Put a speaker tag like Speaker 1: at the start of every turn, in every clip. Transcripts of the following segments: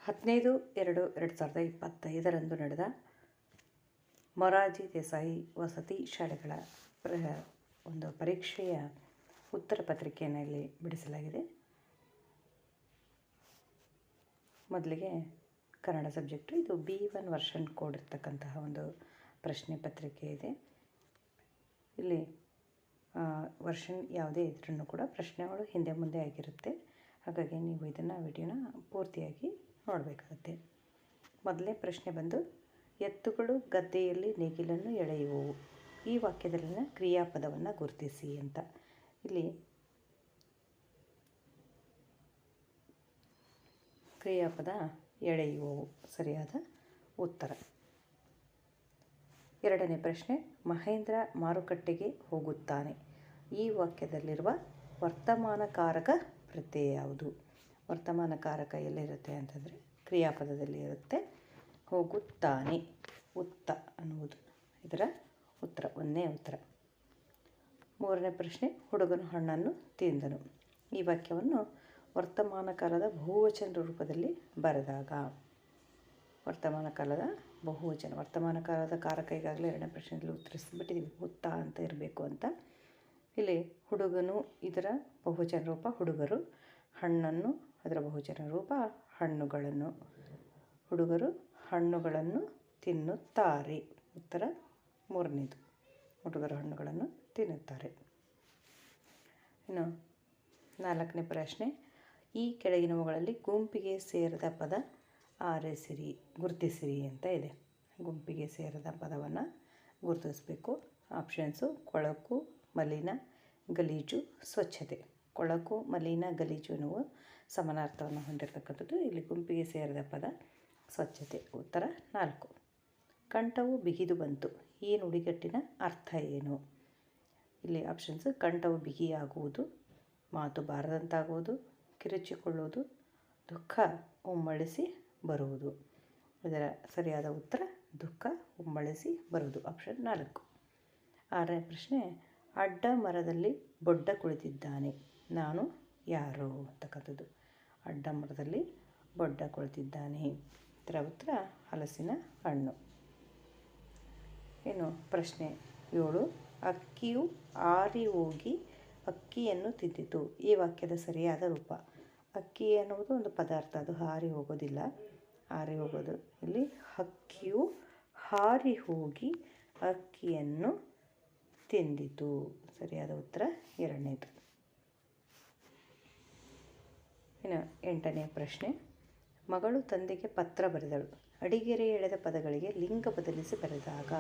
Speaker 1: 15/2/2025 ನಡೆದ ಮೊರಾರ್ಜಿ ದೇಸಾಯಿ ವಸತಿ ಶಾಲೆಗಳ ಒಂದು ಪರೀಕ್ಷೆಯ ಉತ್ತರ ಪತ್ರಿಕೆಯನ್ನು ಇಲ್ಲಿ ಬಿಡಿಸಲಾಗಿದೆ. ಮೊದಲಿಗೆ ಕನ್ನಡ ಸಬ್ಜೆಕ್ಟು. ಇದು B1 ವರ್ಷನ್ ಕೋಡ್ ಇರ್ತಕ್ಕಂತಹ ಒಂದು ಪ್ರಶ್ನೆ ಪತ್ರಿಕೆ ಇದೆ. ಇಲ್ಲಿ ವರ್ಷನ್ ಯಾವುದೇ ಇದ್ರೂ ಕೂಡ ಪ್ರಶ್ನೆಗಳು ಹಿಂದೆ ಮುಂದೆ ಆಗಿರುತ್ತೆ. ಹಾಗಾಗಿ ನೀವು ಇದನ್ನು ವಿಡಿಯೋನ ಪೂರ್ತಿಯಾಗಿ ನೋಡಬೇಕಾಗುತ್ತೆ. ಮೊದಲನೇ ಪ್ರಶ್ನೆ ಬಂದು, ಎತ್ತುಗಳು ಗದ್ದೆಯಲ್ಲಿ ನೇಗಿಲನ್ನು ಎಳೆಯುವವು. ಈ ವಾಕ್ಯದಲ್ಲಿನ ಕ್ರಿಯಾಪದವನ್ನು ಗುರುತಿಸಿ ಅಂತ. ಇಲ್ಲಿ ಕ್ರಿಯಾಪದ ಎಳೆಯುವವು ಸರಿಯಾದ ಉತ್ತರ. ಎರಡನೇ ಪ್ರಶ್ನೆ, ಮಹೇಂದ್ರ ಮಾರುಕಟ್ಟೆಗೆ ಹೋಗುತ್ತಾನೆ. ಈ ವಾಕ್ಯದಲ್ಲಿರುವ ವರ್ತಮಾನಕಾರಕ ಪ್ರತ್ಯಯ ಯಾವುದು? ವರ್ತಮಾನಕಾರಕ ಎಲ್ಲಿರುತ್ತೆ ಅಂತಂದರೆ ಕ್ರಿಯಾಪದದಲ್ಲಿ ಇರುತ್ತೆ. ಹೋಗುತ್ತಾನೆ, ಉತ್ತ ಅನ್ನುವುದು ಇದರ ಉತ್ತರ, ಒಂದನೇ ಉತ್ತರ. ಮೂರನೇ ಪ್ರಶ್ನೆ, ಹುಡುಗನು ಹಣ್ಣನ್ನು ತಿಂದನು. ಈ ವಾಕ್ಯವನ್ನು ವರ್ತಮಾನಕಾಲದ ಬಹುವಚನ ರೂಪದಲ್ಲಿ ಬರೆದಾಗ. ವರ್ತಮಾನಕಾಲದ ಬಹುವಚನ, ವರ್ತಮಾನಕಾಲದ ಕಾರಕ ಈಗಾಗಲೇ ಎರಡನೇ ಪ್ರಶ್ನೆಯಲ್ಲಿ ಉತ್ತರಿಸಿಬಿಟ್ಟಿದ್ದೀವಿ, ಉತ್ತ ಅಂತ ಇರಬೇಕು ಅಂತ. ಇಲ್ಲಿ ಹುಡುಗನು ಇದರ ಬಹುವಚನ ರೂಪ ಹುಡುಗರು, ಹಣ್ಣನ್ನು ಅದರ ಬಹುವಚನ ರೂಪ ಹಣ್ಣುಗಳನ್ನು. ಹುಡುಗರು ಹಣ್ಣುಗಳನ್ನು ತಿನ್ನುತ್ತಾರೆ. ಉತ್ತರ ಮೂರನೇದು, ಹುಡುಗರು ಹಣ್ಣುಗಳನ್ನು ತಿನ್ನುತ್ತಾರೆ. ಇನ್ನು ನಾಲ್ಕನೇ ಪ್ರಶ್ನೆ, ಈ ಕೆಳಗಿನವುಗಳಲ್ಲಿ ಗುಂಪಿಗೆ ಸೇರದ ಪದ ಆರಿಸಿರಿ, ಗುರುತಿಸಿರಿ ಅಂತ ಇದೆ. ಗುಂಪಿಗೆ ಸೇರದ ಪದವನ್ನು ಗುರುತಿಸಬೇಕು. ಆಪ್ಷನ್ಸು ಕೊಳಕು, ಮಲಿನ, ಗಲೀಜು, ಸ್ವಚ್ಛತೆ. ಕೊಳಕು, ಮಲಿನ, ಗಲೀಜು ಎನ್ನುವ ಸಮಾನಾರ್ಥವನ್ನು ಹೊಂದಿರತಕ್ಕಂಥದ್ದು. ಇಲ್ಲಿ ಗುಂಪಿಗೆ ಸೇರಿದ ಪದ ಸ್ವಚ್ಛತೆ. ಉತ್ತರ 4. ಕಂಠವು ಬಿಗಿದು ಬಂತು. ಈ ನುಡಿಗಟ್ಟಿನ ಅರ್ಥ ಏನು? ಇಲ್ಲಿ ಆಪ್ಷನ್ಸ್ ಕಂಠವು ಬಿಗಿಯಾಗುವುದು, ಮಾತು ಬಾರದಂತಾಗುವುದು, ಕಿರುಚಿಕೊಳ್ಳುವುದು, ದುಃಖ ಉಮ್ಮಳಿಸಿ ಬರುವುದು. ಇದರ ಸರಿಯಾದ ಉತ್ತರ ದುಃಖ ಉಮ್ಮಳಿಸಿ ಬರುವುದು, ಆಪ್ಷನ್ 4. 6ನೇ ಪ್ರಶ್ನೆ, ಅಡ್ಡ ಮರದಲ್ಲಿ ಬೊಡ್ಡ ಕುಳಿತಿದ್ದಾನೆ. ನಾನು ಯಾರು ಅಂತಕ್ಕಂಥದ್ದು. ಅಡ್ಡ ಮರದಲ್ಲಿ ಬೊಡ್ಡ ಕುಳಿತಿದ್ದಾನೆ. ಇದರ ಉತ್ತರ ಹಲಸಿನ ಹಣ್ಣು. ಇನ್ನು ಪ್ರಶ್ನೆ 7, ಅಕ್ಕಿಯು ಆರಿ ಹೋಗಿ ಅಕ್ಕಿಯನ್ನು ತಿಂದಿತು. ಈ ವಾಕ್ಯದ ಸರಿಯಾದ ರೂಪ. ಅಕ್ಕಿ ಅನ್ನುವುದು ಒಂದು ಪದಾರ್ಥ, ಅದು ಹಾರಿ ಹೋಗೋದಿಲ್ಲ. ಹಾರಿ ಹೋಗೋದು ಇಲ್ಲಿ ಹಕ್ಕಿಯು ಹಾರಿ ಹೋಗಿ ಅಕ್ಕಿಯನ್ನು ತಿಂದಿತು. ಸರಿಯಾದ ಉತ್ತರ 2ನೇದು. ಇನ್ನು 8ನೇ ಪ್ರಶ್ನೆ, ಮಗಳು ತಂದೆಗೆ ಪತ್ರ ಬರೆದಳು. ಅಡಿಗೆರೆ ಎಳೆದ ಪದಗಳಿಗೆ ಲಿಂಗ ಬದಲಿಸಿ ಬರೆದಾಗ.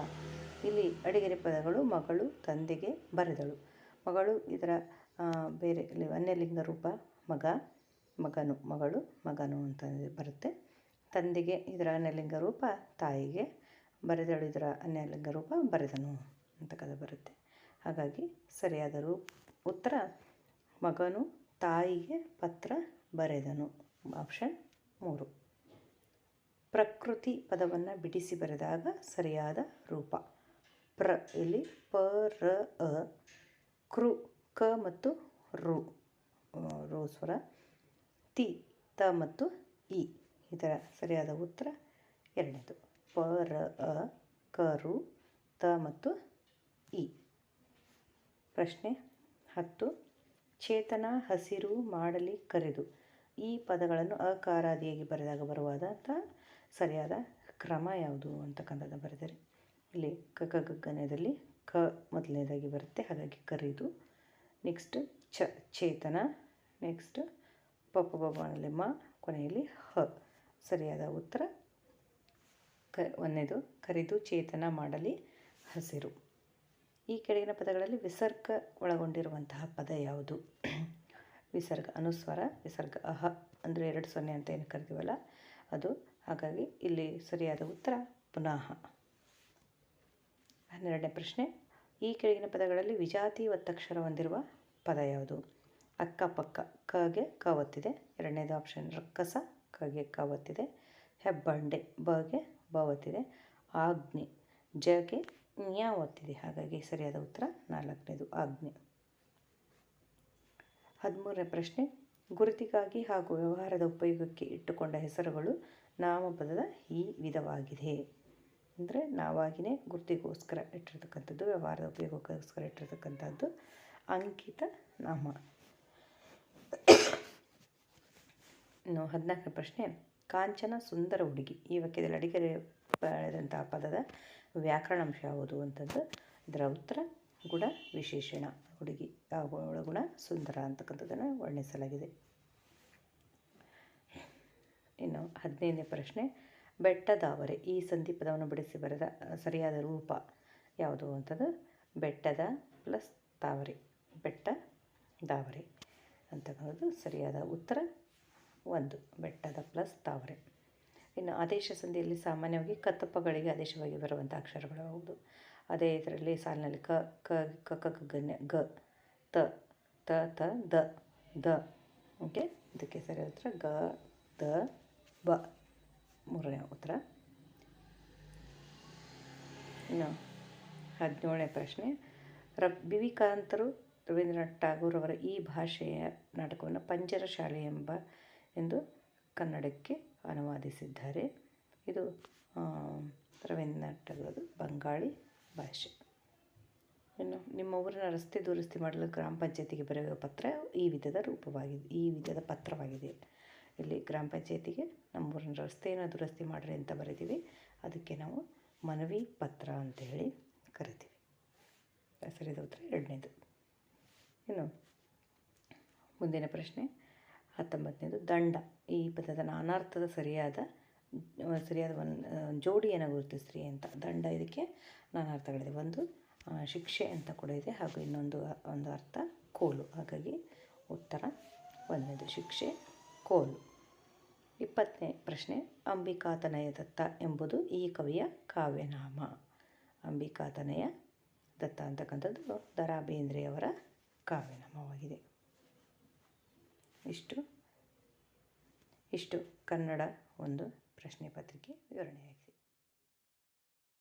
Speaker 1: ಇಲ್ಲಿ ಅಡಿಗೆರೆ ಪದಗಳು ಮಗಳು ತಂದೆಗೆ ಬರೆದಳು. ಮಗಳು ಇದರ ಬೇರೆ ಅನ್ಯಲಿಂಗ ರೂಪ ಮಗ, ಮಗನು, ಮಗಳು ಮಗನು ಅಂತ ಬರುತ್ತೆ. ತಂದೆಗೆ ಇದರ ಅನ್ಯಲಿಂಗ ರೂಪ ತಾಯಿಗೆ, ಬರೆದಳು ಇದರ ಅನ್ಯಲಿಂಗ ರೂಪ ಬರೆದನು ಅಂತಕ್ಕಂಥ ಬರುತ್ತೆ. ಹಾಗಾಗಿ ಸರಿಯಾದ ಉತ್ತರ ಮಗನು ತಾಯಿಗೆ ಪತ್ರ ಬರೆದನು, ಆಪ್ಷನ್ 3. ಪ್ರಕೃತಿ ಪದವನ್ನು ಬಿಡಿಸಿ ಬರೆದಾಗ ಸರಿಯಾದ ರೂಪ. ಇಲ್ಲಿ ಪ, ರ, ಅ, ಕೃ, ಕ ಮತ್ತು ರು ಸ್ವರ, ತಿ, ತ ಮತ್ತು ಇ. ಇದರ ಸರಿಯಾದ ಉತ್ತರ 2ನೇದು. ಪ, ರ, ಅ, ಕ, ರು, ತ ಮತ್ತು ಇ. ಪ್ರಶ್ನೆ 10, ಚೇತನ ಹಸಿರು ಮಾಡಲಿ ಕರೆದು. ಈ ಪದಗಳನ್ನು ಅಕಾರಾದಿಯಾಗಿ ಬರೆದಾಗ ಬರುವಾದಂಥ ಸರಿಯಾದ ಕ್ರಮ ಯಾವುದು ಅಂತಕ್ಕಂಥದ್ದು ಬರೆದರೆ, ಇಲ್ಲಿ ಗಗನದಲ್ಲಿ ಕ ಮೊದಲನೇದಾಗಿ ಬರುತ್ತೆ, ಹಾಗಾಗಿ ಕರೆದು. ನೆಕ್ಸ್ಟ್ ಚೇತನ, ನೆಕ್ಸ್ಟ್ ಪನಲ್ಲಿ ಮ, ಕೊನೆಯಲ್ಲಿ ಹ. ಸರಿಯಾದ ಉತ್ತರ 1ನೇದು, ಕರೆದು ಚೇತನ ಮಾಡಲಿ ಹಸಿರು. ಈ ಕೆಳಗಿನ ಪದಗಳಲ್ಲಿ ವಿಸರ್ಗ ಒಳಗೊಂಡಿರುವಂತಹ ಪದ ಯಾವುದು? ವಿಸರ್ಗ ಅನುಸ್ವಾರ, ವಿಸರ್ಗ ಅಹ ಅಂದರೆ 2 ಅಂತ ಏನು ಕರಿತೀವಲ್ಲ ಅದು. ಹಾಗಾಗಿ ಇಲ್ಲಿ ಸರಿಯಾದ ಉತ್ತರ ಪುನಃ. 12ನೇ ಪ್ರಶ್ನೆ, ಈ ಕೆಳಗಿನ ಪದಗಳಲ್ಲಿ ವಿಜಾತಿ ಒತ್ತಕ್ಷರ ಹೊಂದಿರುವ ಪದ ಯಾವುದು? ಅಕ್ಕಪಕ್ಕ, ಕಗೆ ಕ ಒತ್ತಿದೆ. 2ನೇದು ಆಪ್ಷನ್ ರಕ್ಕಸ, ಕಗೆ ಕ ಒತ್ತಿದೆ. ಹೆಬ್ಬಂಡೆ, ಬಗೆ ಬ ಒತ್ತಿದೆ. ಆಜ್ಞೆ, ಜಗೆ ನ್ಯ ಒತ್ತಿದೆ. ಹಾಗಾಗಿ ಸರಿಯಾದ ಉತ್ತರ 4ನೇದು ಆಜ್ಞೆ. 13ನೇ ಪ್ರಶ್ನೆ, ಗುರುತಿಗಾಗಿ ಹಾಗೂ ವ್ಯವಹಾರದ ಉಪಯೋಗಕ್ಕೆ ಇಟ್ಟುಕೊಂಡ ಹೆಸರುಗಳು ನಾಮಪದದ ಈ ವಿಧವಾಗಿದೆ. ಅಂದರೆ ನಾವಾಗಿಯೇ ಗುರುತಿಗೋಸ್ಕರ ಇಟ್ಟಿರ್ತಕ್ಕಂಥದ್ದು, ವ್ಯವಹಾರದ ಉಪಯೋಗಕ್ಕೋಸ್ಕರ ಇಟ್ಟಿರ್ತಕ್ಕಂಥದ್ದು ಅಂಕಿತ ನಾಮ. ಇನ್ನು 14ನೇ ಪ್ರಶ್ನೆ, ಕಾಂಚನ ಸುಂದರ ಹುಡುಗಿ. ಈ ವಾಕ್ಯದಲ್ಲಿ ಅಡಿಗೆರೆ ಬೆಳೆದಂತಹ ಪದದ ವ್ಯಾಕರಣಾಂಶ ಯಾವುದು ಅಂತಂದು ಇದರ ಉತ್ತರ ಗುಣ ವಿಶೇಷಣ. ಹುಡುಗಿ ಅವಳ ಗುಣ ಸುಂದರ ಅಂತಕ್ಕಂಥದ್ದನ್ನು ವರ್ಣಿಸಲಾಗಿದೆ. ಇನ್ನು 15ನೇ ಪ್ರಶ್ನೆ, ಬೆಟ್ಟದಾವರೆ. ಈ ಸಂಧಿ ಪದವನ್ನು ಬಿಡಿಸಿ ಬರೆದ ಸರಿಯಾದ ರೂಪ ಯಾವುದು ಅಂತಂದು ಬೆಟ್ಟದ ಪ್ಲಸ್ ತಾವರೆ, ಬೆಟ್ಟ ದಾವರೆ ಅಂತಕ್ಕಂಥದ್ದು ಸರಿಯಾದ ಉತ್ತರ 1, ಬೆಟ್ಟದ ಪ್ಲಸ್ ತಾವರೆ. ಇನ್ನು ಆದೇಶ ಸಂಧಿಯಲ್ಲಿ ಸಾಮಾನ್ಯವಾಗಿ ಕತ್ತಪ್ಪಗಳಿಗೆ ಆದೇಶವಾಗಿ ಬರುವಂಥ ಅಕ್ಷರಗಳು ಯಾವುದು? ಅದೇ ಇದರಲ್ಲಿ ಸಾಲಿನಲ್ಲಿ ಕ ಕ ಕ ಕ ಗನ್ಯ ಗ ತ ತ ತ ದ ದ. ಓಕೆ, ಇದಕ್ಕೆ ಸರಿಯಾದ ಉತ್ತರ ಗ ದ ಬ, ಮೂರನೇ ಉತ್ತರ. ಇನ್ನು 17ನೇ ಪ್ರಶ್ನೆ, ಬಿವಿಕಾಂತರು ರವೀಂದ್ರನಾಥ್ ಠಾಗೂರ್ ಅವರ ಈ ಭಾಷೆಯ ನಾಟಕವನ್ನು ಪಂಜರ ಶಾಲೆ ಎಂದು ಕನ್ನಡಕ್ಕೆ ಅನುವಾದಿಸಿದ್ದಾರೆ. ಇದು ರವೀಂದ್ರನಾಥ್ ಠಾಗೂರ್ ಬಂಗಾಳಿ ಭಾಷೆ. ಇನ್ನು ನಿಮ್ಮ ಊರಿನ ರಸ್ತೆ ದುರಸ್ತಿ ಮಾಡಲು ಗ್ರಾಮ ಪಂಚಾಯತಿಗೆ ಬರೆಯುವ ಪತ್ರ ಈ ವಿಧದ ರೂಪವಾಗಿದೆ, ಈ ವಿಧದ ಪತ್ರವಾಗಿದೆ. ಇಲ್ಲಿ ಗ್ರಾಮ ಪಂಚಾಯತಿಗೆ ನಮ್ಮ ಊರಿನ ರಸ್ತೆಯನ್ನು ದುರಸ್ತಿ ಮಾಡಿರಿ ಅಂತ ಬರೀತೀವಿ, ಅದಕ್ಕೆ ನಾವು ಮನವಿ ಪತ್ರ ಅಂತೇಳಿ ಕರಿತೀವಿ. ಸರಿಯಾದ ಉತ್ತರ 2ನೇದು. ಇನ್ನು ಮುಂದಿನ ಪ್ರಶ್ನೆ 19ನೇದು, ದಂಡ. ಈ ಪದದ ನಾನಾರ್ಥದ ಸರಿಯಾದ ಜೋಡಿಯನ್ನು ಗುರುತಿಸ್ರಿ ಅಂತ. ದಂಡ ಇದಕ್ಕೆ ನಾನಾರ್ಥಗಳಿದೆ. ಒಂದು ಶಿಕ್ಷೆ ಅಂತ ಕೂಡ ಇದೆ, ಹಾಗೂ ಇನ್ನೊಂದು ಅರ್ಥ ಕೋಲು. ಹಾಗಾಗಿ ಉತ್ತರ 1ನೇದು ಶಿಕ್ಷೆ, ಕೋಲು. 20ನೇ ಪ್ರಶ್ನೆ, ಅಂಬಿಕಾತನಯ ದತ್ತ ಎಂಬುದು ಈ ಕವಿಯ ಕಾವ್ಯನಾಮ. ಅಂಬಿಕಾತನಯ ದತ್ತ ಅಂತಕ್ಕಂಥದ್ದು ದ ರಾ ಬೇಂದ್ರೆಯವರ ಕಾವ್ಯನಾಮವಾಗಿದೆ. ಇಷ್ಟು ಕನ್ನಡ ಒಂದು ಪ್ರಶ್ನೆ ಪತ್ರಿಕೆ ವಿವರಣೆಯಾಗಿದೆ.